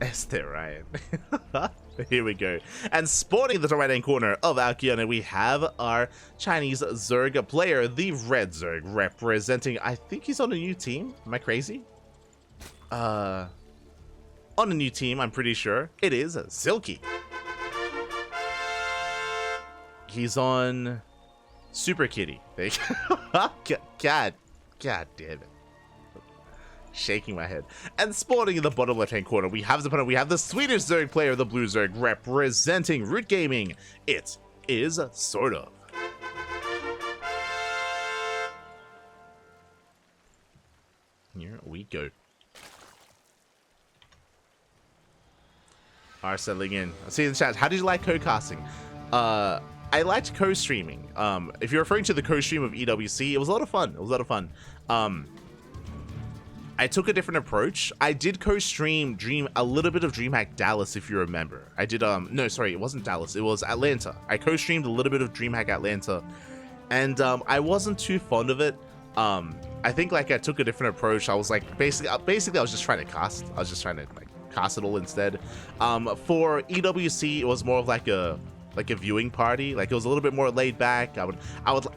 Esther Ryan. Here we go. And sporting the top right hand corner of our Kiana, we have our Chinese Zerg player, the Red Zerg, representing, I think he's on a new team. Am I crazy? On a new team, I'm pretty sure. It is Silky. He's on Super Kitty. God damn it. Shaking my head. And sporting in the bottom left hand corner, we have the Swedish Zerg player, the Blue Zerg, representing Root Gaming. It is SortOf. Here we go. Are settling in. I see in the chat, how did you like co-casting? I liked co-streaming. If you're referring to the co-stream of EWC, it was a lot of fun. It was a lot of fun. I took a different approach. I did co-stream a little bit of DreamHack Dallas, if you remember. I did, no, sorry, it wasn't Dallas. It was Atlanta. I co-streamed a little bit of DreamHack Atlanta, and I wasn't too fond of it. I think like I took a different approach. I was like, basically I was just trying to cast. I was just trying to like cast it all instead. For EWC, it was more of like a viewing party. Like it was a little bit more laid back. I would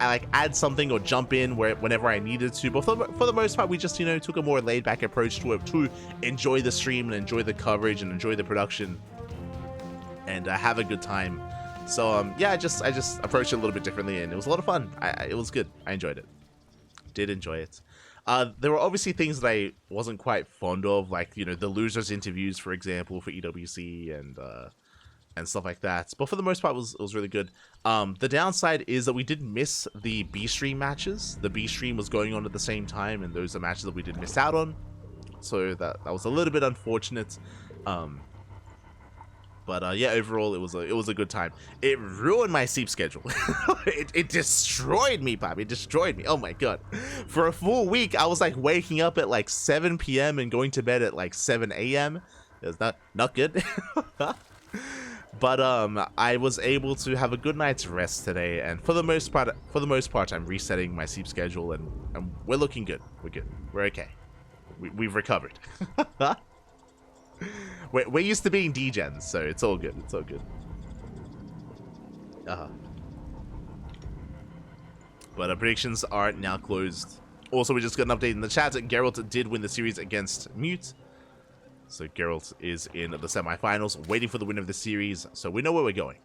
like add something or jump in whenever I needed to, but for the most part we just, you know, took a more laid back approach to it, to enjoy the stream and enjoy the coverage and enjoy the production and have a good time. So yeah, I just approached it a little bit differently, and it was a lot of fun. It was good. I enjoyed it. Did enjoy it. There were obviously things that I wasn't quite fond of, like, you know, the losers interviews, for example, for EWC and stuff like that. But for the most part, it was really good. The downside is that we did miss the B stream matches. The B stream was going on at the same time, and those are matches that we did miss out on. So that was a little bit unfortunate. But yeah, overall, it was a good time. It ruined my sleep schedule. it destroyed me, Pop. It destroyed me. Oh my god. For a full week, I was like waking up at like 7 p.m. and going to bed at like 7 a.m. It's not good. But I was able to have a good night's rest today, and for the most part, I'm resetting my sleep schedule, and we're looking good. We're good. We're okay. We've recovered. We're used to being degens, so it's all good. It's all good. But our predictions are now closed. Also, we just got an update in the chat. Geralt did win the series against Mute. So Geralt is in the semifinals, waiting for the win of the series, so we know where we're going.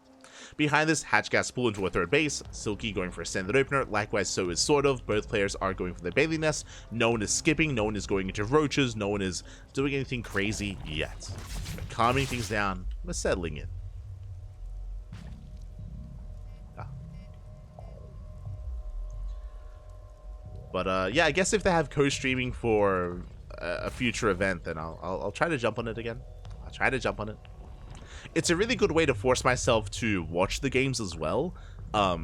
Behind this, Hatchcast pull into a third base, Silky going for a standard opener, likewise so is SortOf. Both players are going for the Bailey Nest. No one is skipping, no one is going into roaches, no one is doing anything crazy yet. We're calming things down, we're settling in. But yeah, I guess if they have co-streaming for a future event, then I'll try to jump on it again. I'll try to jump on it. It's a really good way to force myself to watch the games as well.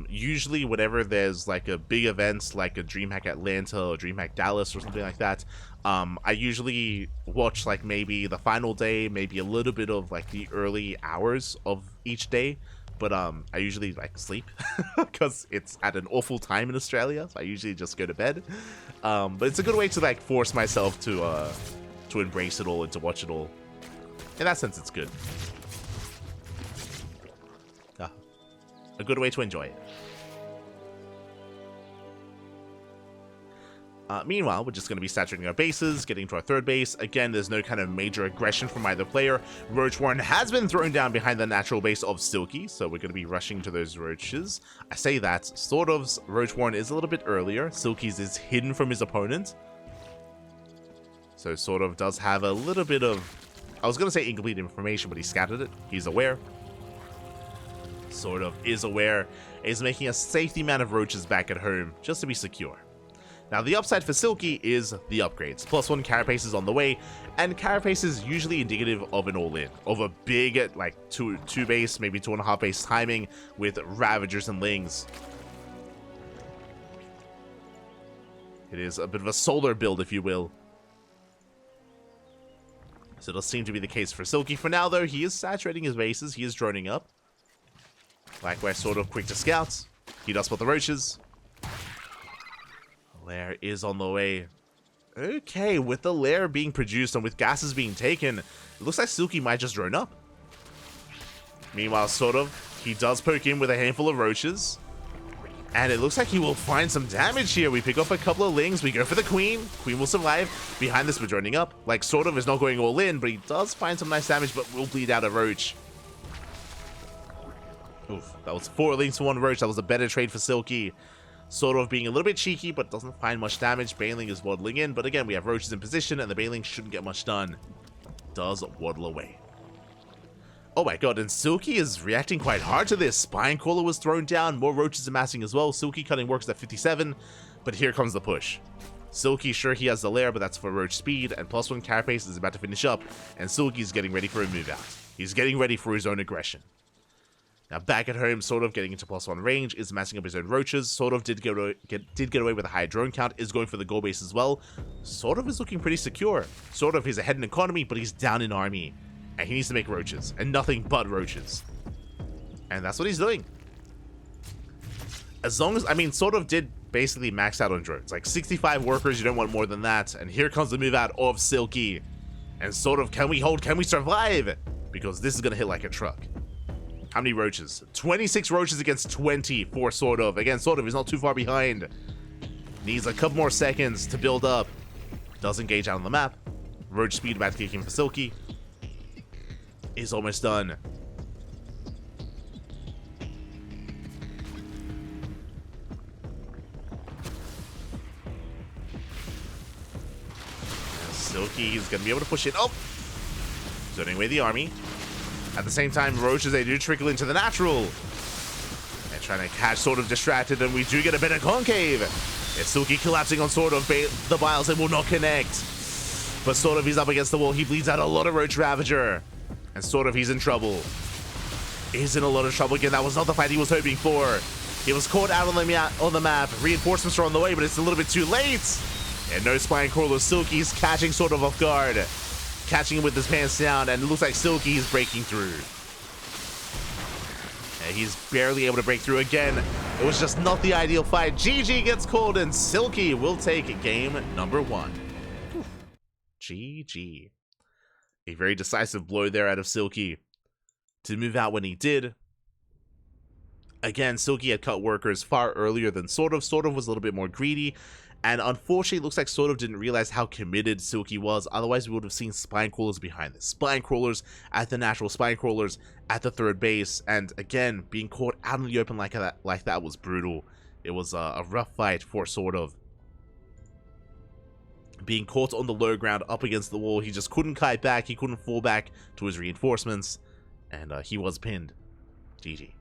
Usually whenever there's like a big event like a DreamHack Atlanta or DreamHack Dallas or something like that, I usually watch like maybe the final day, maybe a little bit of like the early hours of each day. But I usually like sleep because it's at an awful time in Australia, so I usually just go to bed. But it's a good way to like force myself to embrace it all and to watch it all. In that sense, it's good. A good way to enjoy it. Meanwhile, we're just going to be saturating our bases, getting to our third base. Again, there's no kind of major aggression from either player. Roach Warren has been thrown down behind the natural base of Silky, so we're going to be rushing to those roaches. I say that, SortOf's Roach Warren is a little bit earlier. Silky's is hidden from his opponent. So SortOf does have a little bit of, I was going to say incomplete information, but he scattered it. He's aware. SortOf is aware. Is making a safety amount of roaches back at home just to be secure. Now, the upside for Silky is the upgrades. +1 carapace is on the way, and carapace is usually indicative of an all-in, of a big, like, 2 base, maybe 2.5 base timing with Ravagers and Lings. It is a bit of a solar build, if you will. So it does seem to be the case for Silky. For now, though, he is saturating his bases. He is droning up. Likewise, SortOf quick to scouts. He does spot the roaches. Lair is on the way. Okay, with the lair being produced and with gases being taken, it looks like Silky might just drone up. Meanwhile, SortOf, he does poke in with a handful of roaches. And it looks like he will find some damage here. We pick off a couple of lings. We go for the queen. Queen will survive. Behind this, we're droning up. Like, SortOf is not going all in, but he does find some nice damage, but will bleed out a roach. Oof, that was 4 lings for 1 roach. That was a better trade for Silky. SortOf being a little bit cheeky, but doesn't find much damage. Baneling is waddling in, but again, we have roaches in position, and the Baneling shouldn't get much done. Does waddle away. Oh my god, and Silky is reacting quite hard to this. Spine Crawler was thrown down, more roaches amassing as well. Silky cutting works at 57, but here comes the push. Silky, sure, he has the lair, but that's for roach speed, and +1 carapace is about to finish up, and Silky's getting ready for a move out. He's getting ready for his own aggression. Now back at home, SortOf getting into +1 range, is massing up his own roaches. SortOf did get away with a high drone count, is going for the goal base as well. SortOf is looking pretty secure. SortOf is ahead in economy, but he's down in army. And he needs to make roaches, and nothing but roaches. And that's what he's doing. As long as, I mean, SortOf did basically max out on drones. Like 65 workers, you don't want more than that. And here comes the move out of Silky. And SortOf, can we hold, can we survive? Because this is going to hit like a truck. How many roaches? 26 roaches against 20 for SortOf. Again, SortOf is not too far behind. Needs a couple more seconds to build up. Does engage out on the map. Roach speed about to kick in for Silky. Is almost done. Silky is going to be able to push it. Oh! Zoning away the army. At the same time, roaches, they do trickle into the natural. And trying to catch SortOf distracted, and we do get a bit of concave. It's Silky collapsing on SortOf. The biles, it will not connect. But SortOf, he's up against the wall. He bleeds out a lot of Roach Ravager. And SortOf, he's in trouble. He's in a lot of trouble again. That was not the fight he was hoping for. He was caught out on the map. Reinforcements are on the way, but it's a little bit too late. And no Spine Crawler. Silky's catching SortOf off guard. Catching him with his pants down, and it looks like Silky is breaking through. And he's barely able to break through again. It was just not the ideal fight. GG gets called, and Silky will take game number 1. GG. A very decisive blow there out of Silky to move out when he did. Again, Silky had cut workers far earlier than SortOf. SortOf was a little bit more greedy, and unfortunately, it looks like SortOf didn't realize how committed Silky was. Otherwise, we would have seen Spine Crawlers behind this. Spine Crawlers at the natural, Spine Crawlers at the third base, and again, being caught out in the open like that was brutal. It was a rough fight for SortOf. Being caught on the low ground up against the wall, he just couldn't kite back, he couldn't fall back to his reinforcements, and he was pinned. GG.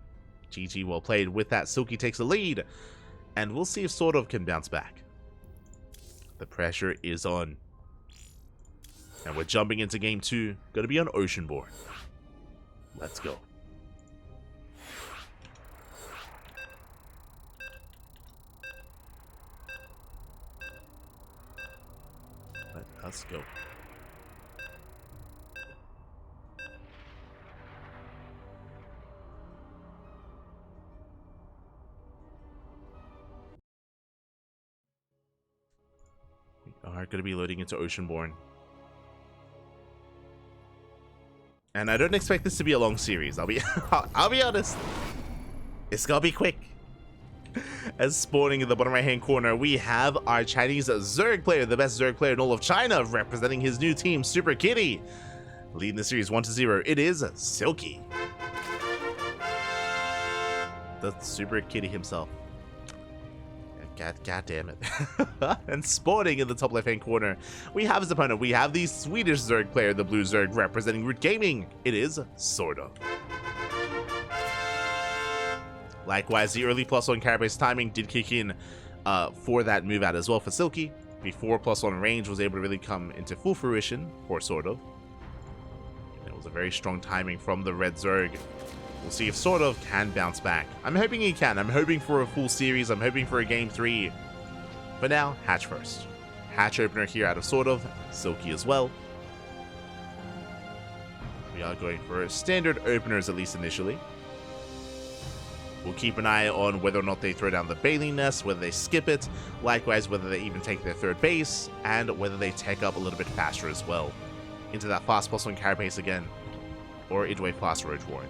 GG, well played. With that, Silky takes the lead, and we'll see if SortOf can bounce back. The pressure is on. And we're jumping into game 2, gonna be on Oceanborn. Let's go. Let's go. We are going to be loading into Oceanborn. And I don't expect this to be a long series. I'll be honest. It's going to be quick. As spawning in the bottom right hand corner, we have our Chinese Zerg player, the best Zerg player in all of China, representing his new team, Super Kitty. Leading the series 1-0, it is Silky. The Super Kitty himself. God damn it. And spawning in the top left hand corner, we have his opponent. We have the Swedish Zerg player, the blue Zerg, representing Root Gaming. It is SortOf. Likewise, the early +1 carapace timing did kick in for that move out as well for Silky, before +1 range was able to really come into full fruition for SortOf. It was a very strong timing from the red Zerg. We'll see if SortOf can bounce back. I'm hoping he can. I'm hoping for a full series. I'm hoping for a game 3. But now, hatch first. Hatch opener here out of SortOf, Silky as well. We are going for standard openers, at least initially. We'll keep an eye on whether or not they throw down the baleen nest, whether they skip it, likewise whether they even take their third base, and whether they tech up a little bit faster as well. Into that fast +1 carapace again, or into a fast roach warren.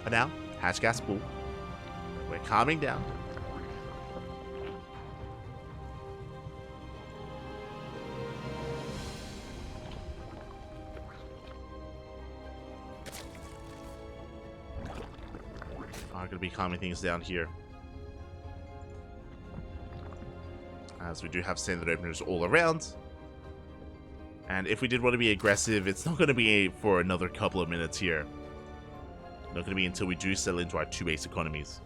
For now, hatch gas pool. We're calming down. I'm going to be calming things down here, as we do have standard openers all around. And if we did want to be aggressive, it's not going to be for another couple of minutes here. Not going to be until we do settle into our 2 base economies.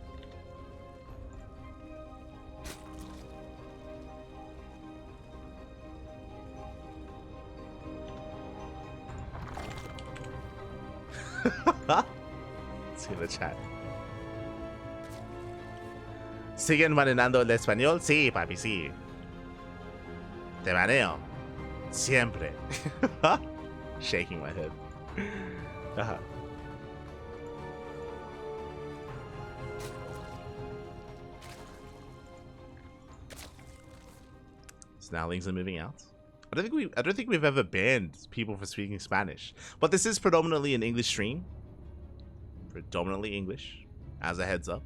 Let's see in the chat. ¿Siguen manejando el español? Sí, papi, sí. Te maneo. Siempre. Shaking my head. So now links are moving out. I don't think we've ever banned people for speaking Spanish. But this is predominantly an English stream. Predominantly English, as a heads up.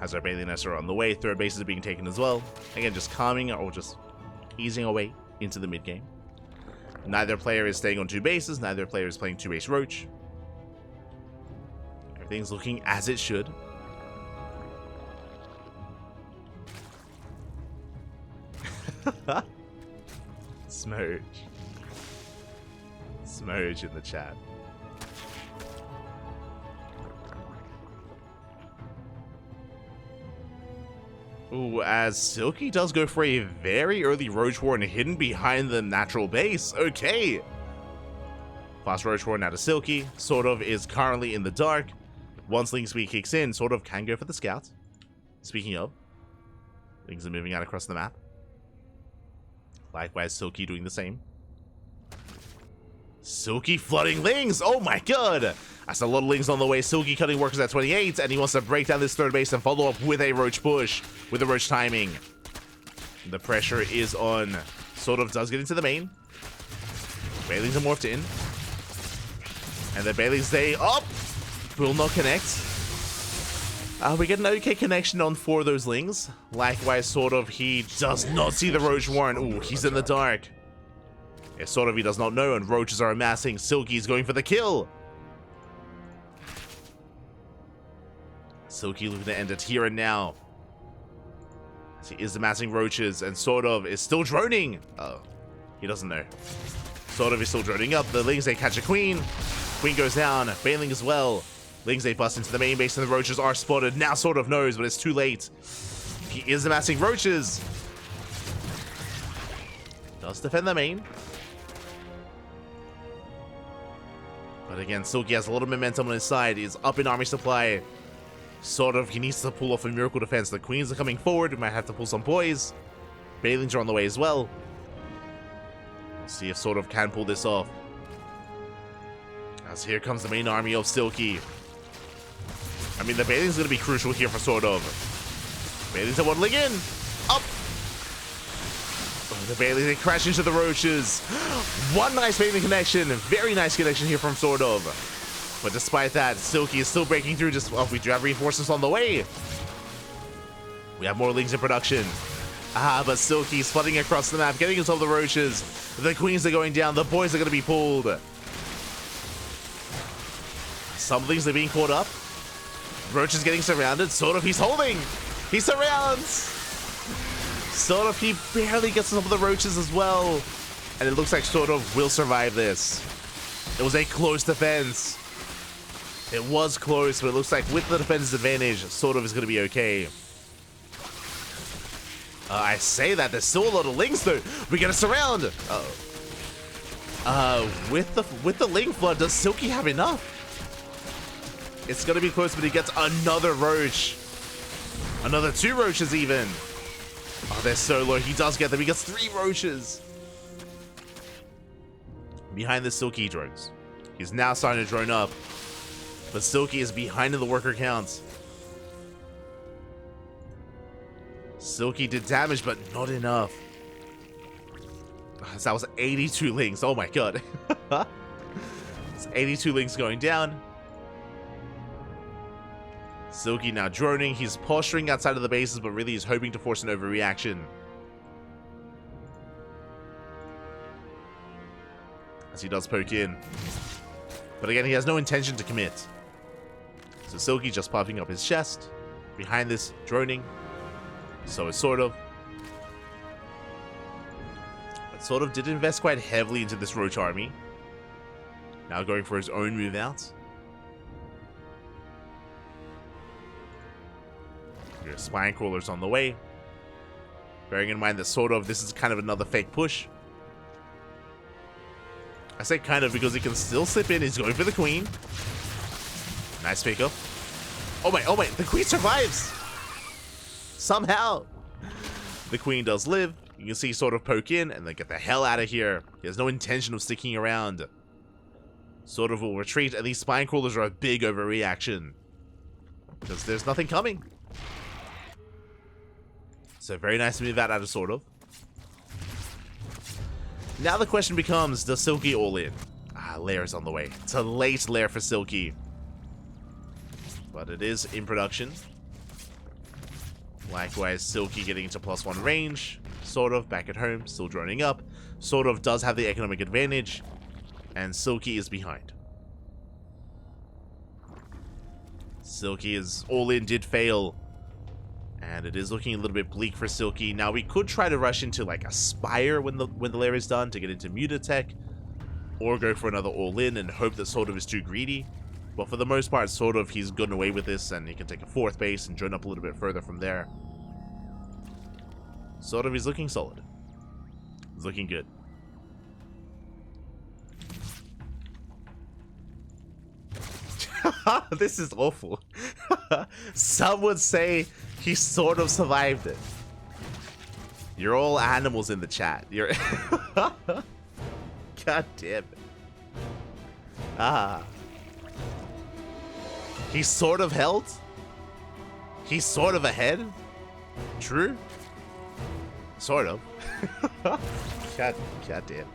As our baleen nests are on the way, third base is being taken as well. Again, just calming or just easing away into the mid game. Neither player is staying on 2 bases, neither player is playing 2 base roach. Everything's looking as it should. Smurge. Smurge in the chat. Ooh, as Silky does go for a very early Roach Warren hidden behind the natural base. Okay. Fast Roach Warren out of Silky. SortOf is currently in the dark. Once Link Speed kicks in, SortOf can go for the scout. Speaking of, things are moving out across the map. Likewise, Silky doing the same. Silky flooding Lings! Oh my god! That's a lot of Lings on the way. Silky cutting workers at 28, and he wants to break down this third base and follow up with a Roach push. With the Roach timing. The pressure is on. SortOf does get into the main. Bailey's are morphed in. And the Bailey's day up! Will not connect. We get an okay connection on 4 of those Lings. Likewise, SortOf, he does not see the Roach Warren. Ooh, he's in the dark. Yeah, SortOf, he does not know, and Roaches are amassing. Silky is going for the kill. Silky looking to end it here and now. As he is amassing Roaches, and SortOf is still droning. Oh, he doesn't know. SortOf is still droning up. The Lings, they catch a Queen. Queen goes down. Bailing as well. Lings, they bust into the main base, and the Roaches are spotted. Now SortOf knows, but it's too late. He is amassing Roaches. Does defend the main. But again, Silky has a lot of momentum on his side. He's up in army supply. SortOf, he needs to pull off a miracle defense. The Queens are coming forward. We might have to pull some boys. Bailings are on the way as well. Let's see if SortOf can pull this off. As here comes the main army of Silky. I mean, the Bailing's going to be crucial here for SortOf. Bailings are waddling in. Up. Oh, the Bailings, they crash into the Roaches. One nice Bailing connection. Very nice connection here from SortOf. But despite that, Silky is still breaking through. Just we do have reinforcements on the way. We have more Lings in production. But Silky's flooding across the map, getting himself the Roaches. The Queens are going down. The boys are going to be pulled. Some Lings are being caught up. Roach is getting surrounded. SortOf, he's holding. He surrounds. SortOf, he barely gets some of the Roaches as well. And it looks like SortOf will survive this. It was a close defense. It was close, but it looks like with the defense's advantage, SortOf is going to be okay. I say that, there's still a lot of Lings though. We get a surround. With the Ling flood, does Silky have enough? It's going to be close, but he gets another Roach. Another 2 roaches even. Oh, they're so low. He does get them. He gets 3 roaches. Behind the Silky drones. He's now starting to drone up. But Silky is behind in the worker counts. Silky did damage, but not enough. That was 82 links. Oh my god. It's 82 links going down. Silky now droning. He's posturing outside of the bases, but really he's hoping to force an overreaction. As he does poke in. But again, he has no intention to commit. So Silky just puffing up his chest. Behind this, droning. So is SortOf. But SortOf did invest quite heavily into this roach army. Now going for his own move out. Your spine crawlers on the way. Bearing in mind that SortOf, this is kind of another fake push. I say kind of because he can still slip in. He's going for the queen. Nice pickup. Oh my, the queen survives! Somehow! The queen does live. You can see SortOf poke in and then get the hell out of here. He has no intention of sticking around. SortOf will retreat, and these spine crawlers are a big overreaction. Because there's nothing coming. So very nice move out of SortOf. Now the question becomes, does Silky all in? Lair is on the way. It's a late lair for Silky. But it is in production. Likewise, Silky getting into +1 range. SortOf back at home, still droning up. SortOf does have the economic advantage. And Silky is behind. Silky is all in, did fail. And it is looking a little bit bleak for Silky. Now we could try to rush into like a Spire when the lair is done to get into Mutatech. Or go for another all-in and hope that SortOf is too greedy. But for the most part, SortOf, he's gotten away with this and he can take a 4th base and drone up a little bit further from there. SortOf is looking solid. He's looking good. This is awful. Some would say he sort of survived it. You're all animals in the chat. You're God damn it. He's sort of held. He's sort of ahead. True. Sort of. God damn.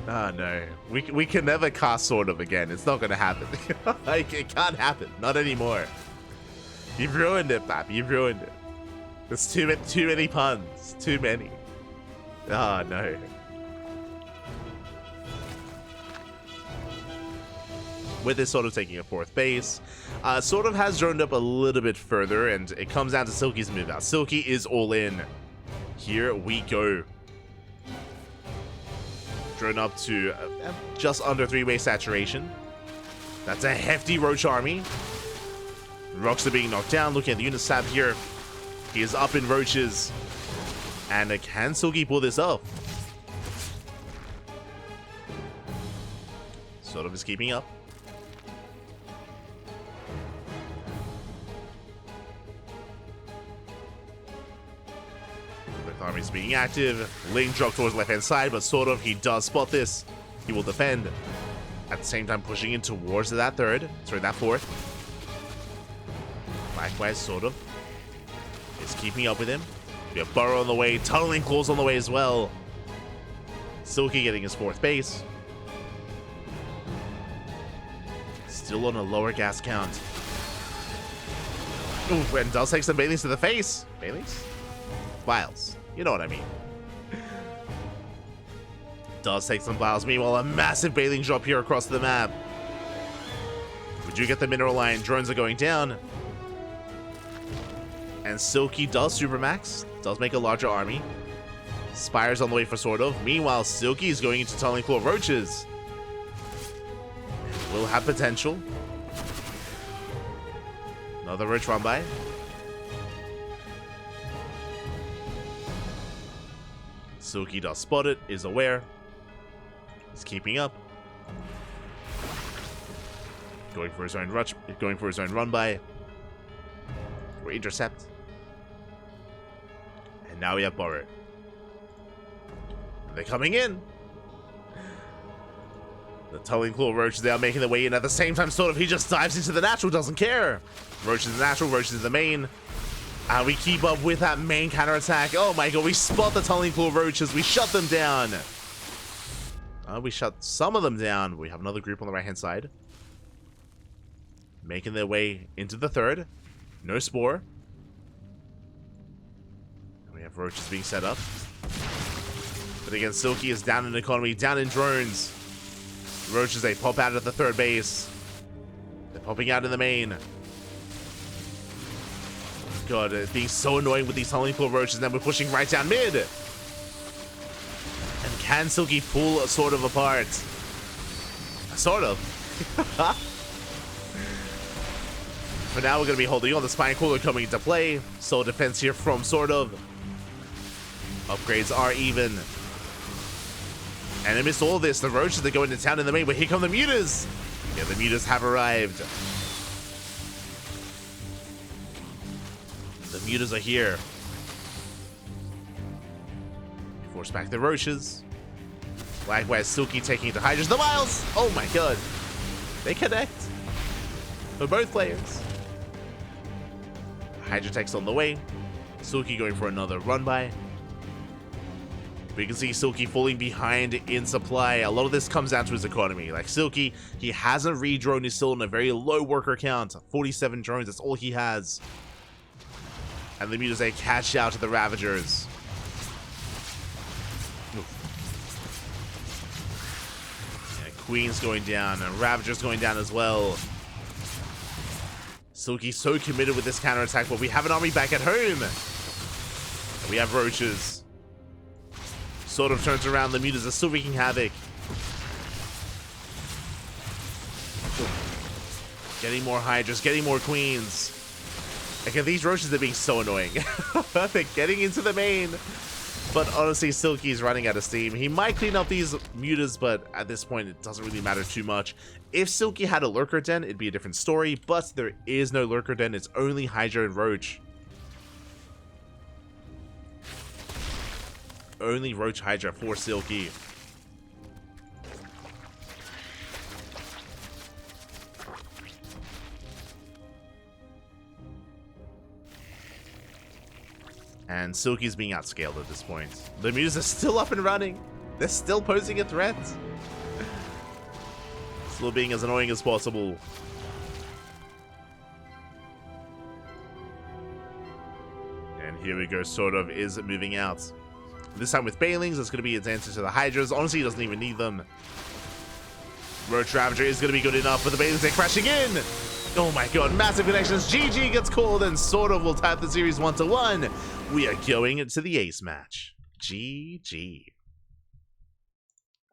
No. We can never cast SortOf again. It's not gonna happen. Like, it can't happen. Not anymore. You've ruined it, Pap. You've ruined it. There's too many puns. Too many. Oh, no. With this SortOf taking a 4th base, SortOf has droned up a little bit further, and it comes down to Silky's move out. Silky is all in. Here we go. Drone up to just under 3-way saturation. That's a hefty roach army. Rocks are being knocked down. Looking at the unit stab here. He is up in roaches. And can Silky pull this off? SortOf is keeping up. Both armies being active. Link drop towards the left-hand side, but SortOf, he does spot this. He will defend. At the same time, pushing in towards that 4th. Likewise, SortOf is keeping up with him. We have Burrow on the way, Tunneling Claws on the way as well. Silky getting his 4th base. Still on a lower gas count. Ooh, and does take some Baileys to the face. Baileys? Vials. You know what I mean. Does take some vials. Meanwhile, a massive Bailing drop here across the map. We do get the mineral line. Drones are going down. And Silky does supermax. Does make a larger army. Spire's on the way for SortOf. Meanwhile, Silky is going into Tunneling Claw Roaches. Will have potential. Another Roach run by. Silky does spot it, is aware. He's keeping up. Going for his own rush, going for his own run by. Or intercept. And now we have Borrow. They're coming in. The Tulling Claw Roaches, they are making their way in at the same time. SortOf, he just dives into the natural, doesn't care. Roach is the natural, Roach is the main. And we keep up with that main counterattack. Oh my god, we spot the Tulling Claw Roaches. We shut them down. We shut some of them down. We have another group on the right-hand side. Making their way into the third. No Spore. And we have Roaches being set up. But again, Silky is down in economy, down in drones. Roaches, they pop out at the third base. They're popping out in the main. God, it's being so annoying with these Tulling Claw Roaches. And then we're pushing right down mid. And can Silky pull SortOf apart? SortOf. For now, we're going to be holding on. The Spine Cooler coming into play. Soul defense here from SortOf. Upgrades are even. And amidst all this, the Roaches are going to town in the main, but here come the Mutas! Yeah, the Mutas have arrived. The Mutas are here. Force back the Roaches. Likewise, Silky taking it to Hydras. The Miles! Oh my god. They connect. For both players. Hydra Tech's on the way. Silky going for another run by. We can see Silky falling behind in supply. A lot of this comes down to his economy. Like Silky, he hasn't re-droned. He's still on a very low worker count. 47 drones, that's all he has. And the Mutas, they catch out to the Ravagers. Yeah, Queen's going down, and Ravagers going down as well. Silky's so committed with this counterattack, but we have an army back at home. And we have Roaches. SortOf turns around, the Mutas are still wreaking havoc. Getting more Hydras, getting more Queens. Again, these Roaches are being so annoying. They're getting into the main. But honestly, Silky's running out of steam. He might clean up these Mutas, but at this point, it doesn't really matter too much. If Silky had a Lurker Den, it'd be a different story, but there is no Lurker Den. It's only Hydra and Roach. Only Roach Hydra for Silky. And Silky's being outscaled at this point. The Mutas are still up and running. They're still posing a threat. Still being as annoying as possible. And here we go. SortOf is moving out. This time with Bailings, it's going to be its answer to the Hydras. Honestly, he doesn't even need them. Roach Ravager is going to be good enough, but the Bailings are crashing in. Oh my god, massive connections. GG gets called, and SortOf will tap the series 1-1. We are going to the ace match. GG.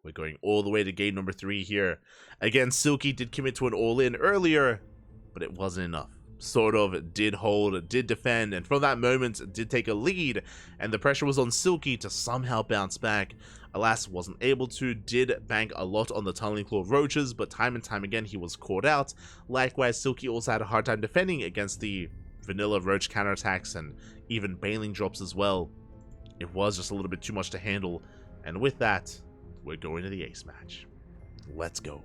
We're going all the way to game number 3 here. Again, Silky did commit to an all-in earlier, but it wasn't enough. SortOf did hold, did defend, and from that moment did take a lead, and the pressure was on Silky to somehow bounce back. Alas, wasn't able to, did bank a lot on the Tulling Claw Roaches, but time and time again he was caught out. Likewise, Silky also had a hard time defending against the vanilla Roach counterattacks and even Bailing drops as well. It was just a little bit too much to handle, and with that, we're going to the ace match. Let's go.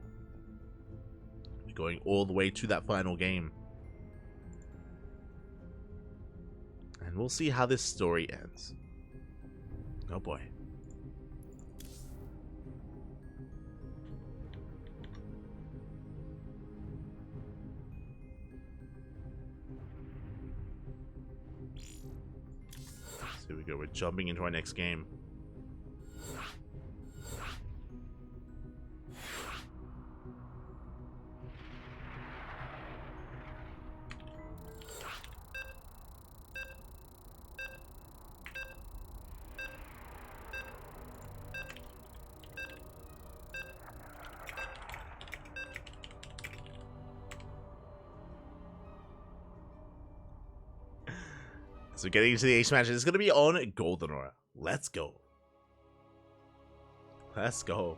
We're going all the way to that final game. And we'll see how this story ends. Oh boy. So here we go, we're jumping into our next game. So getting into the ace match is going to be on Golden Aura. Let's go. Let's go.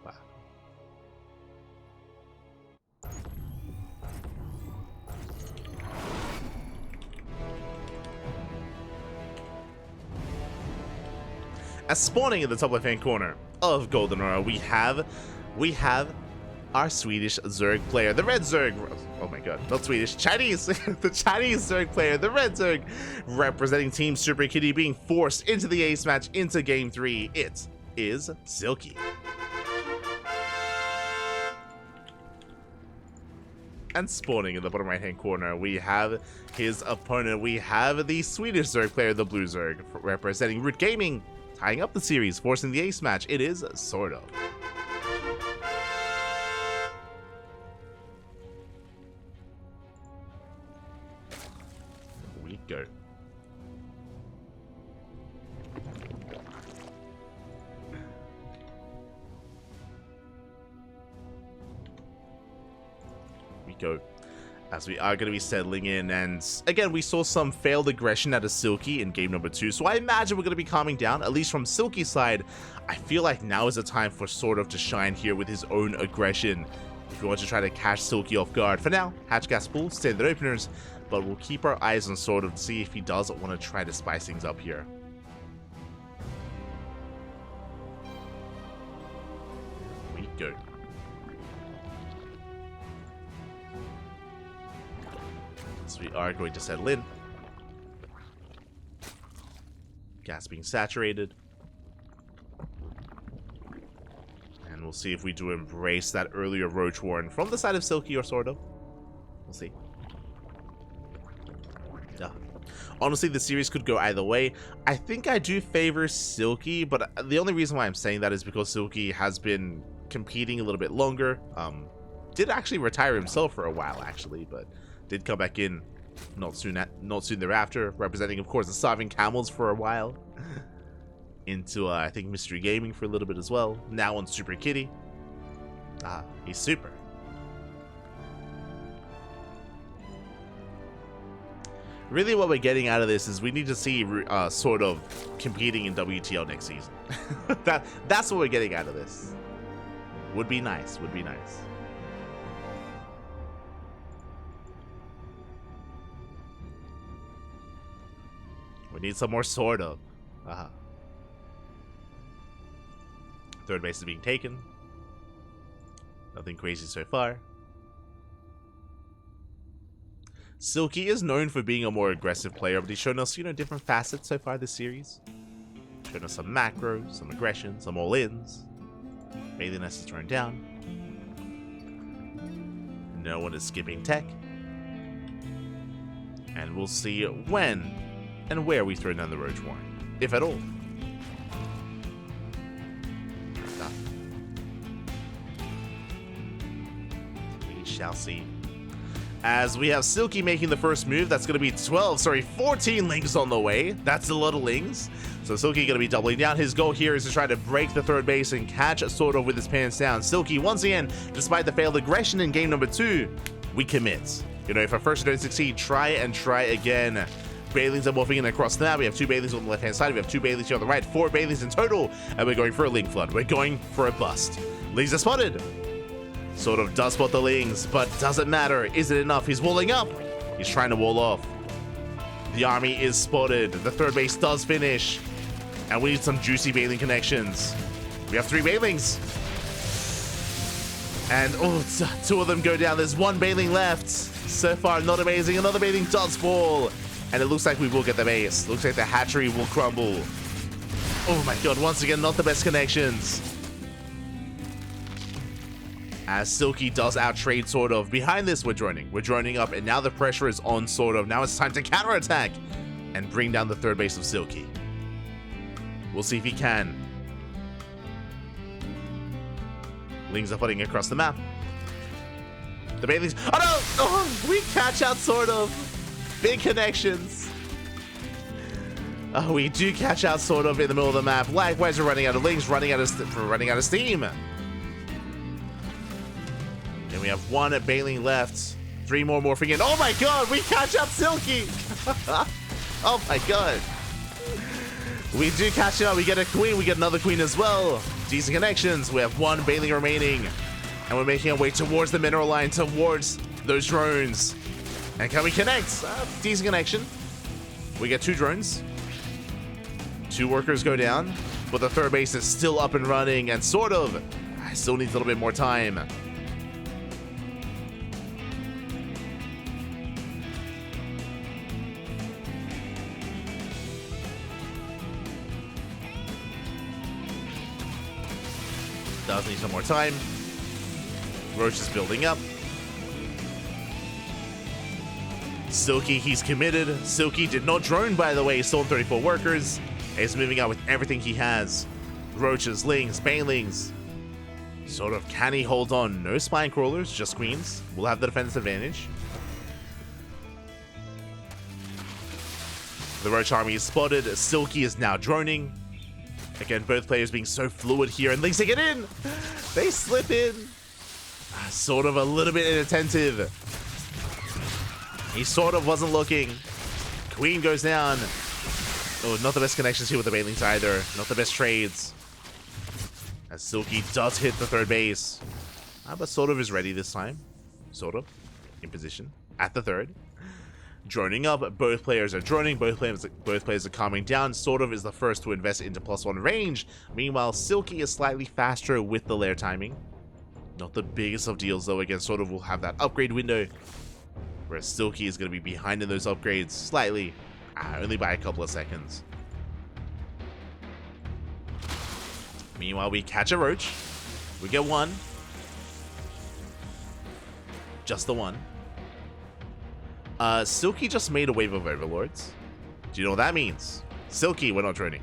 As spawning in the top left-hand corner of Golden Aura, we have our Swedish Zerg player, the Red Zerg. Oh my god, not Swedish, Chinese. The Chinese Zerg player, the Red Zerg, representing Team Super Kitty, being forced into the ace match, into Game 3. It is Silky. And spawning in the bottom right-hand corner, we have his opponent. We have the Swedish Zerg player, the Blue Zerg, representing Root Gaming, tying up the series, forcing the ace match. It is SortOf. We go. Go as we are going to be settling in, and again we saw some failed aggression out of Silky in game number 2, so I imagine we're going to be calming down, at least from Silky's side. I feel like now is the time for SortOf to shine here with his own aggression if you want to try to catch Silky off guard. For now, hatch gas pool, standard openers, but we'll keep our eyes on SortOf to see if he does want to try to spice things up here. We go. So we are going to settle in. Gas being saturated. And we'll see if we do embrace that earlier Roach Warren from the side of Silky or SortOf. We'll see. Yeah. Honestly, the series could go either way. I think I do favor Silky, but the only reason why I'm saying that is because Silky has been competing a little bit longer. Did actually retire himself for a while, actually, but did come back in not soon thereafter, representing, of course, the Starving Camels for a while. Into, I think, Mystery Gaming for a little bit as well. Now on Super Kitty. Ah, he's super. Really what we're getting out of this is we need to see SortOf competing in WTL next season. That's what we're getting out of this. Would be nice, would be nice. We need some more SortOf. Third base is being taken. Nothing crazy so far. Silky is known for being a more aggressive player, but he's shown us, different facets so far this series. Shown us some macros, some aggression, some all-ins. Mailiness is thrown down. No one is skipping tech. And we'll see when and where we throw down the Roach Warren, if at all. We shall see. As we have Silky making the first move, that's going to be 14 lings on the way. That's a lot of lings. So Silky going to be doubling down. His goal here is to try to break the third base and catch SortOf with his pants down. Silky, once again, despite the failed aggression in game number 2, we commit. If at first you don't succeed, try and try again. Bailings are morphing in across the map. We have 2 Bailings on the left-hand side. We have 2 Bailings here on the right. 4 Bailings in total. And we're going for a ling flood. We're going for a bust. Lings are spotted. SortOf does spot the lings, but doesn't matter. Is it enough? He's walling up. He's trying to wall off. The army is spotted. The third base does finish. And we need some juicy Bailing connections. We have 3 Bailings. And, 2 of them go down. There's 1 Bailing left. So far, not amazing. Another Bailing does fall. And it looks like we will get the base. Looks like the hatchery will crumble. Oh my god, once again, not the best connections. As Silky does outtrade SortOf. Behind this, we're droning up, and now the pressure is on SortOf. Now it's time to counterattack and bring down the third base of Silky. We'll see if he can. Lings are putting across the map. The Bailings. Oh no! Oh, we catch out SortOf. Big connections. Oh, we do catch out SortOf in the middle of the map. Likewise, we're running out of lings, running out of steam. And we have 1 Bailing left. 3 more morphing in. Oh my god, we catch out Silky. Oh my god. We do catch it out. We get a queen. We get another queen as well. Decent connections. We have 1 Bailing remaining. And we're making our way towards the mineral line, towards those drones. And can we connect? Decent connection. We get 2 drones. 2 workers go down. but the third base is still up and running, and SortOf still needs a little bit more time. Does need some more time. Roach is building up. Silky, he's committed. Silky did not drone, by the way. Still 34 workers. He's moving out with everything he has. Roaches, Lings, Banelings. SortOf, can he hold on? No spine crawlers, just queens. We'll have the defense advantage. The Roach army is spotted. Silky is now droning. Again, both players being so fluid here, and Lings, they get in! They slip in! SortOf a little bit inattentive. He SortOf wasn't looking. Queen goes down. Oh, not the best connections here with the Banelings either. Not the best trades. As Silky does hit the third base. But SortOf is ready this time. SortOf in position at the third. Droning up, both players are droning, both players are calming down. SortOf is the first to invest into +1 range. Meanwhile, Silky is slightly faster with the lair timing. Not the biggest of deals though. Again, SortOf will have that upgrade window, whereas Silky is going to be behind in those upgrades slightly, only by a couple of seconds. Meanwhile, we catch a Roach. We get one. Just the one. Silky just made a wave of Overlords. Do you know what that means? Silky, we're not droning.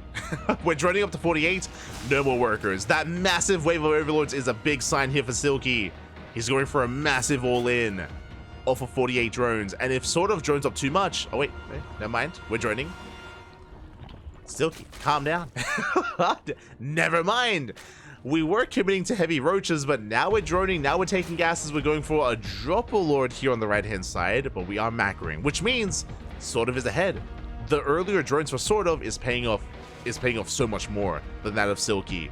We're droning up to 48. No more workers. That massive wave of Overlords is a big sign here for Silky. He's going for a massive all-in off of 48 drones. And if SortOf drones up too much... Oh, wait. Never mind. We're droning. Silky, calm down. Never mind. We were committing to heavy roaches, but now we're droning, now we're taking gases, we're going for a Dropper here on the right-hand side, but we are macroing, which means SortOf is ahead. The earlier drones for SortOf is paying off so much more than that of Silky.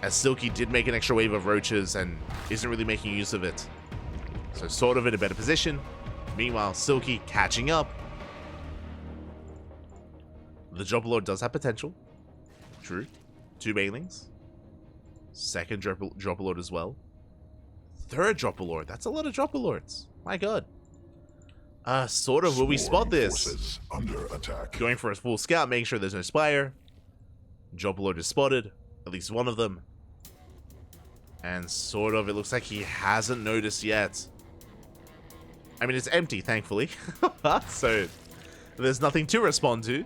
As Silky did make an extra wave of roaches and isn't really making use of it. So SortOf in a better position. Meanwhile, Silky catching up. The Dropper does have potential. True. 2 Banelings. Second Dropper as well. Third Dropper. That's a lot of Dropper. My god. SortOf, will we spot this? Under attack. Going for a full scout, making sure there's no Spire. Dropper is spotted. At least one of them. And SortOf, it looks like he hasn't noticed yet. I mean, it's empty, thankfully. So, there's nothing to respond to.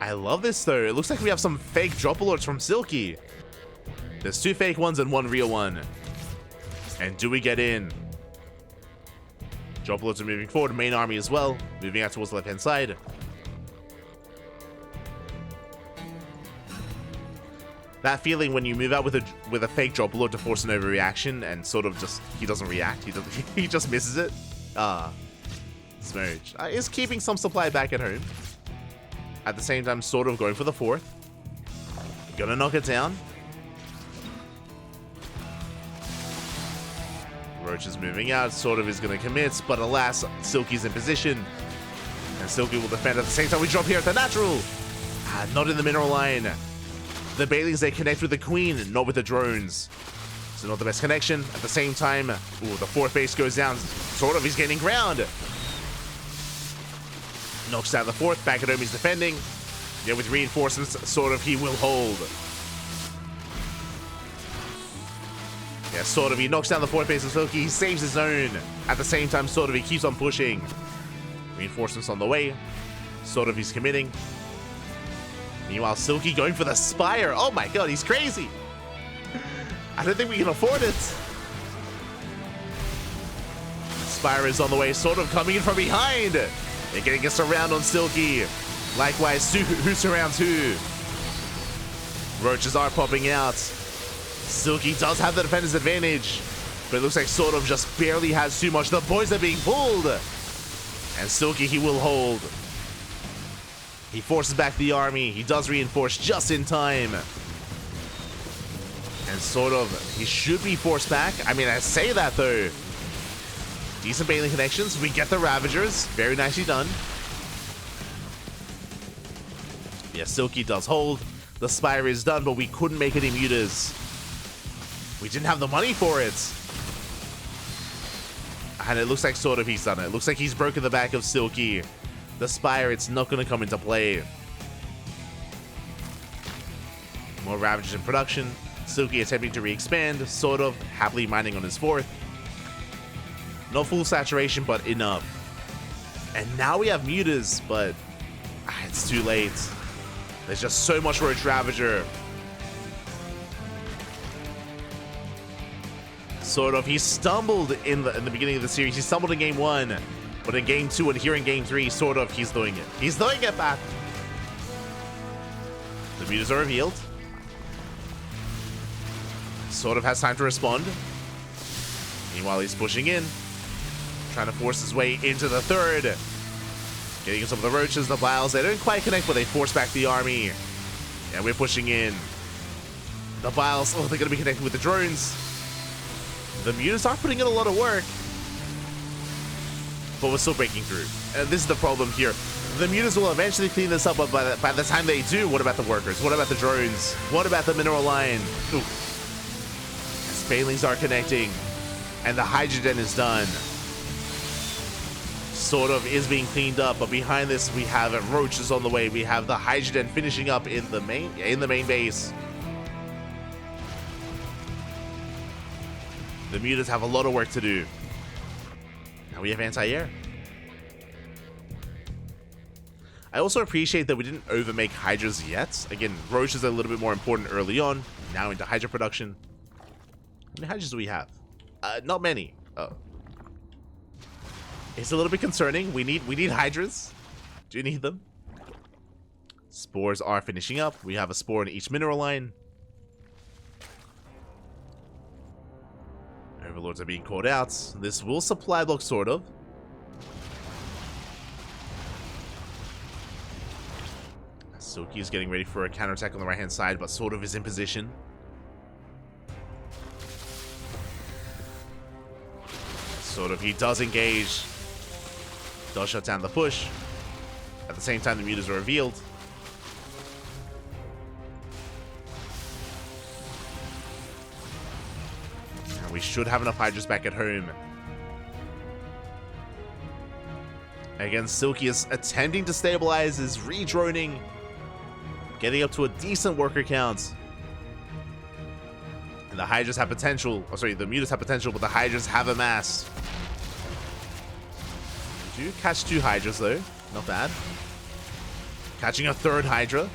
I love this though. It looks like we have some fake Dropper from Silky. There's 2 fake ones and 1 real one. And do we get in? Dropper are moving forward. Main army as well. Moving out towards the left-hand side. That feeling when you move out with a fake Dropper to force an overreaction and SortOf just he doesn't react. He just misses it. Smooch is keeping some supply back at home. At the same time, SortOf going for the 4th. Gonna knock it down. Roach is moving out. SortOf is gonna commit, but alas, Silky's in position. And Silky will defend at the same time. We drop here at the natural. Not in the mineral line. The Banelings, they connect with the Queen, not with the drones. So not the best connection. At the same time, the 4th base goes down. SortOf, he's gaining ground. Knocks down the 4th. Back at home, he's defending. Yeah, with reinforcements, SortOf, he will hold. Yeah, SortOf, he knocks down the 4th base of Silky. He saves his own. At the same time, SortOf, he keeps on pushing. Reinforcements on the way. SortOf, he's committing. Meanwhile, Silky going for the Spire. Oh my god, he's crazy. I don't think we can afford it. Spire is on the way. SortOf coming in from behind. They're getting a surround on Silky. Likewise, who surrounds who? Roaches are popping out. Silky does have the defender's advantage, but it looks like SortOf just barely has too much. The boys are being pulled. And Silky, he will hold. He forces back the army. He does reinforce just in time. And SortOf, he should be forced back. I mean, I say that though. Decent Baneling connections. We get the Ravagers. Very nicely done. Yeah, Silky does hold. The Spire is done, but we couldn't make any mutas. We didn't have the money for it. And it looks like SortOf he's done it. It looks like he's broken the back of Silky. The Spire, it's not going to come into play. More Ravages in production. Silky attempting to re-expand. SortOf happily mining on his 4th. Not full saturation, but enough. And now we have mutas, but it's too late. There's just so much Roach Ravager. SortOf, he stumbled in the beginning of the series. He stumbled in game 1, but in game 2 and here in game 3, SortOf, he's doing it. He's doing it back. The mutas are revealed. SortOf has time to respond. Meanwhile, he's pushing in, trying to force his way into the 3rd. Getting some of the roaches, the vials. They don't quite connect, but they force back the army. And we're pushing in. The vials, oh, they're going to be connected with the drones. The mutas are putting in a lot of work, but we're still breaking through. And this is the problem here. The mutas will eventually clean this up, but by the time they do, what about the workers? What about the drones? What about the mineral line? Ooh. Banelings are connecting, and the Hydrogen is done. SortOf is being cleaned up, but behind this we have roaches on the way. We have the Hydrogen finishing up in the main base. The mutas have a lot of work to do. Now we have anti-air. I also appreciate that we didn't overmake Hydras yet. Again, roaches are a little bit more important early on. Now into Hydra production. How many Hydras do we have? Not many. Oh. It's a little bit concerning. We need Hydras. Do you need them? Spores are finishing up. We have a spore in each mineral line. Overlords are being called out. This will supply block SortOf. Silky is getting ready for a counterattack on the right hand side, but SortOf is in position. SortOf, he does engage. Does shut down the push. At the same time, the mutas are revealed. And we should have enough Hydras back at home. Again, Silky is attempting to stabilize, is re-droning. Getting up to a decent worker count. And the Hydras have potential. Oh, sorry, the mutas have potential, but the Hydras have amassed. Do catch 2 Hydras, though. Not bad. Catching a 3rd Hydra.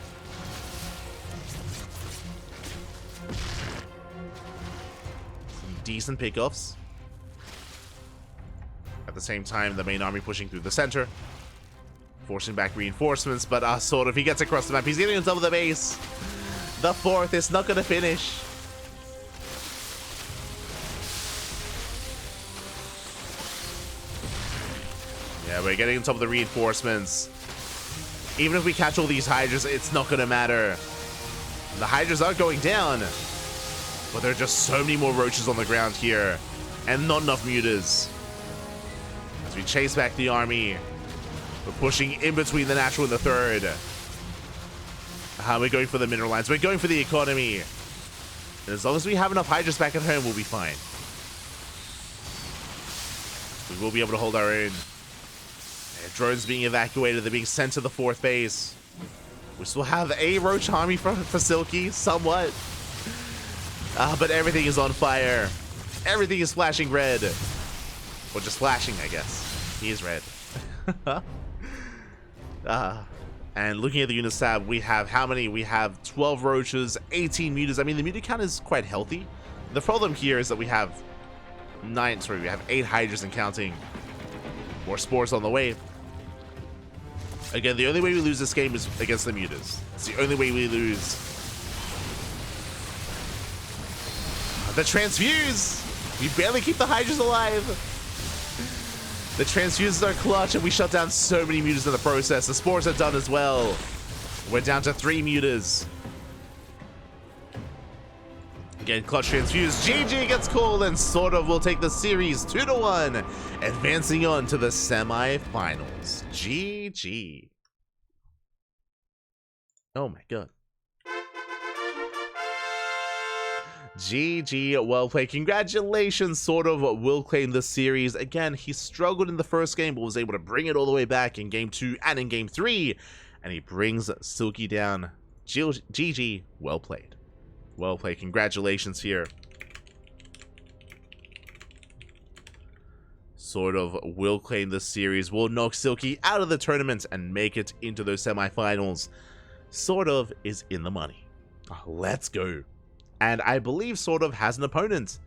Some decent pickoffs. At the same time, the main army pushing through the center. Forcing back reinforcements, but SortOf, he gets across the map. He's getting on top of the base. The 4th is not going to finish. Yeah, we're getting on top of the reinforcements. Even if we catch all these Hydras, it's not going to matter. The Hydras are going down, but there are just so many more roaches on the ground here, and not enough mutas. As we chase back the army, we're pushing in between the natural and the 3rd. We're going for the mineral lines. We're going for the economy. And as long as we have enough Hydras back at home, we'll be fine. We will be able to hold our own. Drones being evacuated. They're being sent to the 4th base. We still have a roach army for Silky, somewhat. But everything is on fire. Everything is flashing red. Or just flashing, I guess. He is red. And looking at the units tab, we have how many? We have 12 roaches, 18 mutas. I mean, the muta count is quite healthy. The problem here is that we have 8 Hydras and counting. More spores on the way. Again, the only way we lose this game is against the mutas. It's the only way we lose. The transfuse! We barely keep the Hydras alive. The transfuses are clutch, and we shut down so many mutas in the process. The spores are done as well. We're down to 3 mutas. Again, clutch transfuse. GG gets called, and SortOf will take the series 2-1, advancing on to the semi-finals. GG. Oh my god. GG, well played. Congratulations, SortOf will claim the series. Again, he struggled in the first game, but was able to bring it all the way back in game 2 and in game 3. And he brings Silky down. GG, well played. Well played. Congratulations here. SortOf will claim the series, will knock Silky out of the tournament and make it into those semifinals. SortOf is in the money. Let's go. And I believe SortOf has an opponent.